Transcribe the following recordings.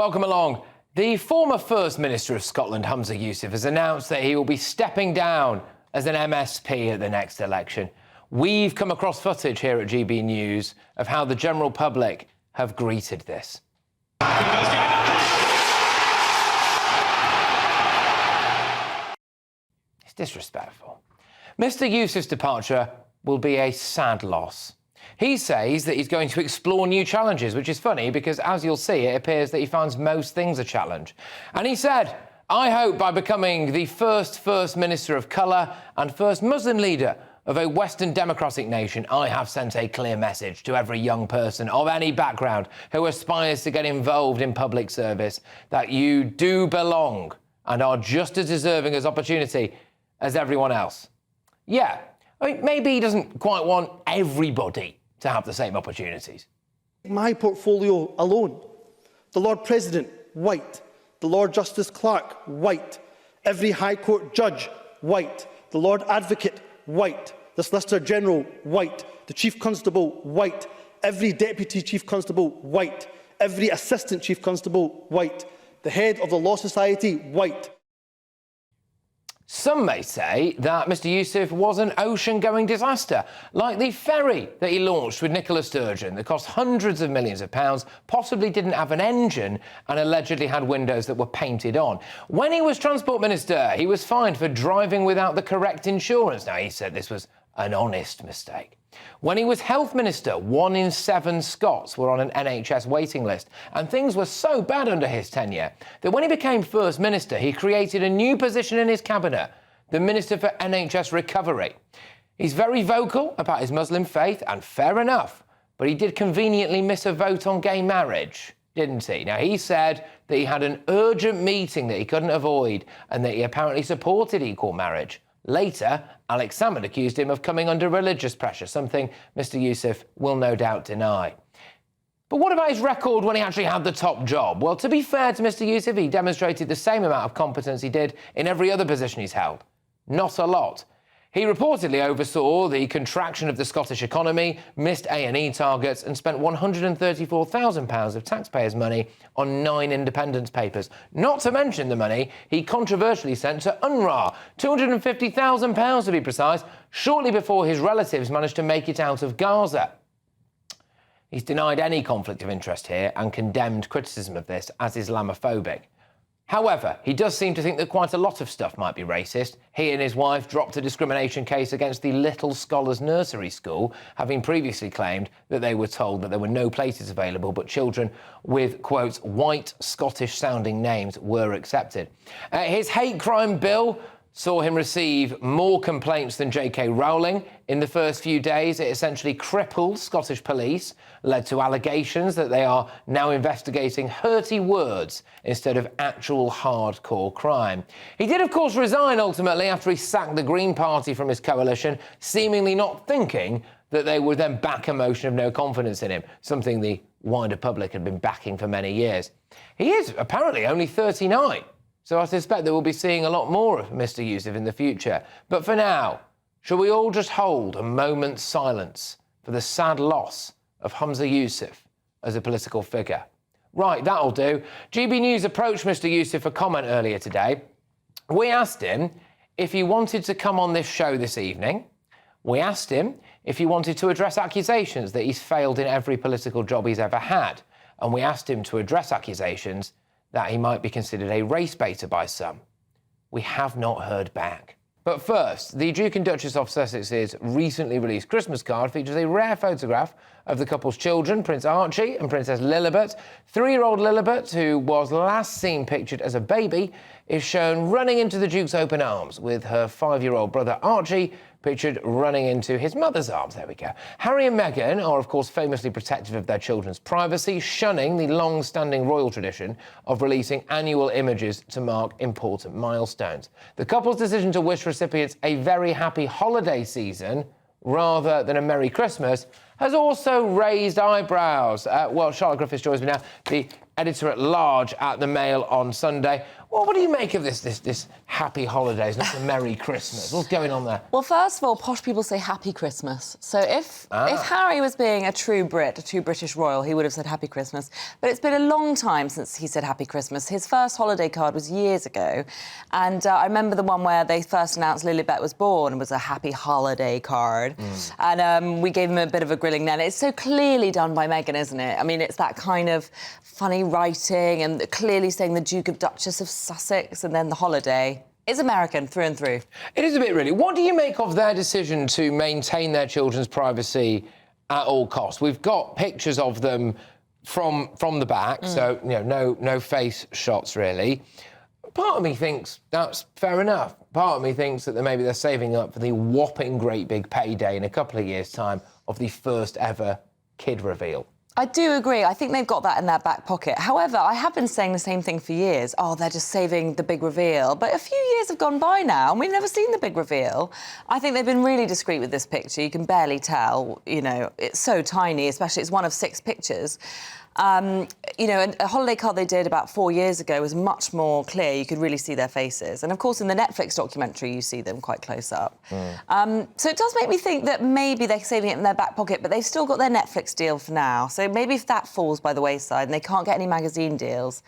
Welcome along. The former First Minister of Scotland, Humza Yousaf, has announced that he will be stepping down as an MSP at the next election. We've come across footage here at GB News of how the general public have greeted this. It's disrespectful. Mr Yousaf's departure will be a sad loss. He says that he's going to explore new challenges, which is funny because, as you'll see, it appears that he finds most things a challenge. And he said, "I hope by becoming the First Minister of colour and first Muslim leader of a Western democratic nation, I have sent a clear message to every young person of any background who aspires to get involved in public service that you do belong and are just as deserving as opportunity as everyone else." Yeah, I mean, maybe he doesn't quite want everybody to have the same opportunities. My portfolio alone: the Lord President, white; the Lord Justice Clerk, white; every High Court judge, white; the Lord Advocate, white; the Solicitor General, white; the Chief Constable, white; every Deputy Chief Constable, white; every Assistant Chief Constable, white; the Head of the Law Society, white. Some may say that Mr Yousaf was an ocean-going disaster, like the ferry that he launched with Nicola Sturgeon that cost hundreds of millions of pounds, possibly didn't have an engine and allegedly had windows that were painted on. When he was Transport Minister, he was fined for driving without the correct insurance. Now, he said this was an honest mistake. When he was Health Minister, 1 in 7 Scots were on an NHS waiting list, and things were so bad under his tenure that when he became First Minister, he created a new position in his cabinet, the Minister for NHS Recovery. He's very vocal about his Muslim faith, and fair enough, but he did conveniently miss a vote on gay marriage, didn't he? Now, he said that he had an urgent meeting that he couldn't avoid and that he apparently supported equal marriage. Later, Alex Salmond accused him of coming under religious pressure, something Mr Yousaf will no doubt deny. But what about his record when he actually had the top job? Well, to be fair to Mr Yousaf, he demonstrated the same amount of competence he did in every other position he's held. Not a lot. He reportedly oversaw the contraction of the Scottish economy, missed A&E targets and spent £134,000 of taxpayers' money on 9 independence papers. Not to mention the money he controversially sent to UNRWA, £250,000 to be precise, shortly before his relatives managed to make it out of Gaza. He's denied any conflict of interest here and condemned criticism of this as Islamophobic. However, he does seem to think that quite a lot of stuff might be racist. He and his wife dropped a discrimination case against the Little Scholars Nursery School, having previously claimed that they were told that there were no places available, but children with, quote, white Scottish-sounding names were accepted. His hate crime bill saw him receive more complaints than J.K. Rowling. In the first few days, it essentially crippled Scottish police, led to allegations that they are now investigating hurty words instead of actual hardcore crime. He did, of course, resign ultimately after he sacked the Green Party from his coalition, seemingly not thinking that they would then back a motion of no confidence in him, something the wider public had been backing for many years. He is apparently only 39. So I suspect that we'll be seeing a lot more of Mr Yousaf in the future. But for now, shall we all just hold a moment's silence for the sad loss of Humza Yousaf as a political figure? Right, that'll do. GB News approached Mr Yousaf for comment earlier today. We asked him if he wanted to come on this show this evening. We asked him if he wanted to address accusations that he's failed in every political job he's ever had. And we asked him to address accusations that he might be considered a race baiter by some. We have not heard back. But first, the Duke and Duchess of Sussex's recently released Christmas card features a rare photograph of the couple's children, Prince Archie and Princess Lilibet. 3-year-old Lilibet, who was last seen pictured as a baby, is shown running into the Duke's open arms, with her 5-year-old brother Archie pictured running into his mother's arms. There we go. Harry and Meghan are, of course, famously protective of their children's privacy, shunning the long-standing royal tradition of releasing annual images to mark important milestones. The couple's decision to wish recipients a very happy holiday season rather than a Merry Christmas has also raised eyebrows. Well, Charlotte Griffiths joins me now, the editor-at-large at The Mail on Sunday. Well, what do you make of this happy holidays, not the Merry Christmas? What's going on there? Well, first of all, posh people say Happy Christmas. So if Harry was being a true Brit, a true British royal, he would have said Happy Christmas. But it's been a long time since he said Happy Christmas. His first holiday card was years ago. And I remember the one where they first announced Lilibet was born. It was a happy holiday card. And we gave him a bit of a grilling then. It's so clearly done by Meghan, isn't it? I mean, it's that kind of funny writing and clearly saying the Duke of Duchess of Sussex and then the holiday. It's American through and through. It is a bit, really. What do you make of their decision to maintain their children's privacy at all costs? We've got pictures of them from the back, so, you know, no face shots, really. Part of me thinks that's fair enough. Part of me thinks that maybe they're saving up for the whopping great big payday in a couple of years' time of the first ever kid reveal. I do agree. I think they've got that in their back pocket. However, I have been saying the same thing for years. Oh, they're just saving the big reveal. But a few years have gone by now, and we've never seen the big reveal. I think they've been really discreet with this picture. You can barely tell, you know, it's so tiny, especially it's one of 6 pictures. You know, a holiday card they did about 4 years ago was much more clear. You could really see their faces. And, of course, in the Netflix documentary, you see them quite close up. So it does make me think that maybe they're saving it in their back pocket, but they've still got their Netflix deal for now. So maybe if that falls by the wayside and they can't get any magazine deals,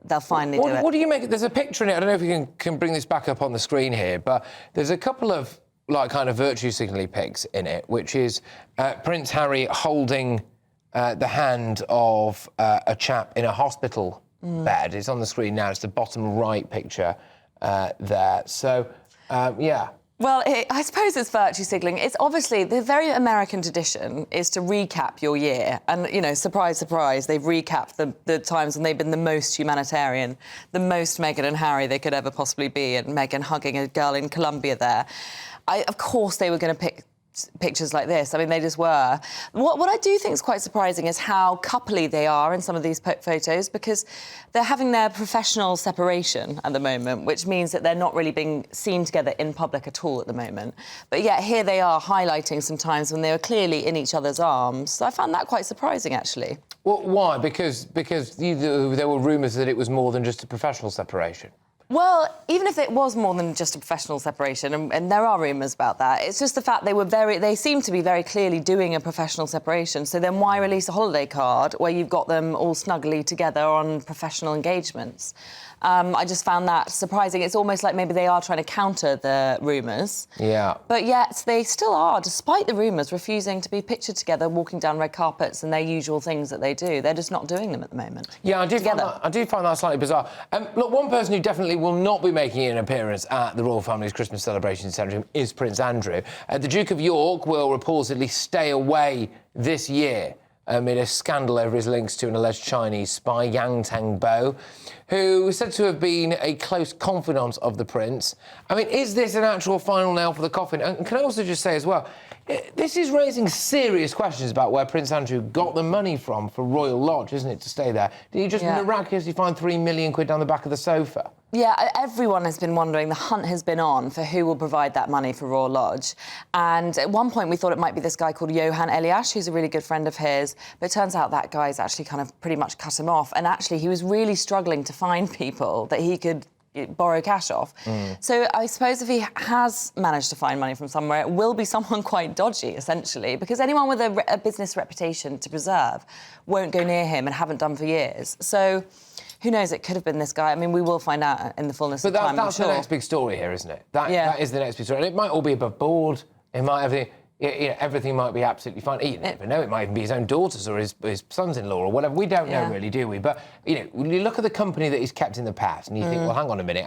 they'll finally do it. What do you make? There's a picture in it. I don't know if you can bring this back up on the screen here, but there's a couple of, like, kind of virtue signally pics in it, which is Prince Harry holding the hand of a chap in a hospital bed. It's on the screen now. It's the bottom right picture there. So, yeah. Well, I suppose it's virtue signalling. It's obviously the very American tradition is to recap your year. And, you know, surprise, surprise, they've recapped the times when they've been the most humanitarian, the most Meghan and Harry they could ever possibly be, and Meghan hugging a girl in Colombia there. Of course they were going to pick pictures like this. I mean, they just were. What I do think is quite surprising is how coupley they are in some of these photos, because they're having their professional separation at the moment, which means that they're not really being seen together in public at all at the moment. But yet here they are highlighting some times when they were clearly in each other's arms. So I found that quite surprising, actually. Well, why? Because there were rumours that it was more than just a professional separation. Well, even if it was more than just a professional separation, and there are rumours about that, it's just the fact they seem to be very clearly doing a professional separation. So then why release a holiday card where you've got them all snugly together on professional engagements? I just found that surprising. It's almost like maybe they are trying to counter the rumours. Yeah. But yet they still are, despite the rumours, refusing to be pictured together, walking down red carpets and their usual things that they do. They're just not doing them at the moment. Yeah, I do find that slightly bizarre. Look, one person who definitely will not be making an appearance at the royal family's Christmas celebration centre is Prince Andrew. The Duke of York will reportedly stay away this year amid a scandal over his links to an alleged Chinese spy, Yang Tangbo, who is said to have been a close confidant of the prince. I mean, is this an actual final nail for the coffin? And can I also just say as well, this is raising serious questions about where Prince Andrew got the money from for Royal Lodge, isn't it, to stay there? Did he just miraculously find £3 million down the back of the sofa? Yeah, everyone has been wondering. The hunt has been on for who will provide that money for Royal Lodge. And at one point we thought it might be this guy called Johan Eliash, who's a really good friend of his. But it turns out that guy's actually kind of pretty much cut him off. And actually he was really struggling to find people that he could borrow cash off. So I suppose if he has managed to find money from somewhere, it will be someone quite dodgy, essentially, because anyone with a business reputation to preserve won't go near him and haven't done for years. So who knows, it could have been this guy. I mean, we will find out in the fullness of time, that's I'm sure. the next big story here, isn't it? That is the next big story. And it might all be above board. It might have... everything might be absolutely fine. You never know, it might even be his own daughters or his sons-in-law or whatever. We don't know, really, do we? But, when you look at the company that he's kept in the past and you think, well, hang on a minute,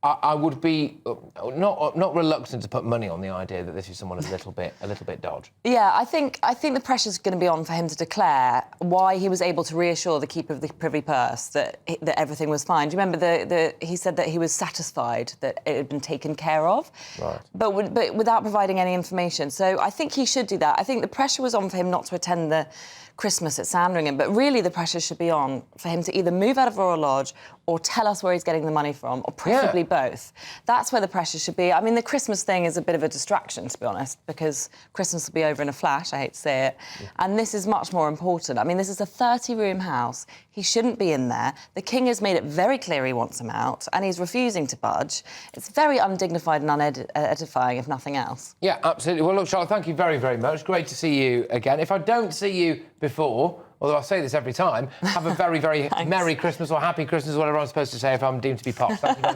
I would be not reluctant to put money on the idea that this is someone a little bit dodge. Yeah, I think the pressure's going to be on for him to declare why he was able to reassure the keeper of the Privy Purse that everything was fine. Do you remember he said that he was satisfied that it had been taken care of, right? But without providing any information. So I think he should do that. I think the pressure was on for him not to attend the Christmas at Sandringham, but really the pressure should be on for him to either move out of Royal Lodge or tell us where he's getting the money from, or preferably both. That's where the pressure should be. I mean, the Christmas thing is a bit of a distraction, to be honest, because Christmas will be over in a flash, I hate to say it. Yeah. And this is much more important. I mean, this is a 30-room house. He shouldn't be in there. The King has made it very clear he wants him out, and he's refusing to budge. It's very undignified and unedifying, if nothing else. Yeah, absolutely. Well, look, Charlotte, thank you very, very much. Great to see you again. If I don't see you before, although I say this every time, have a very, very Merry Christmas or Happy Christmas, whatever I'm supposed to say if I'm deemed to be posh. Thank you very much.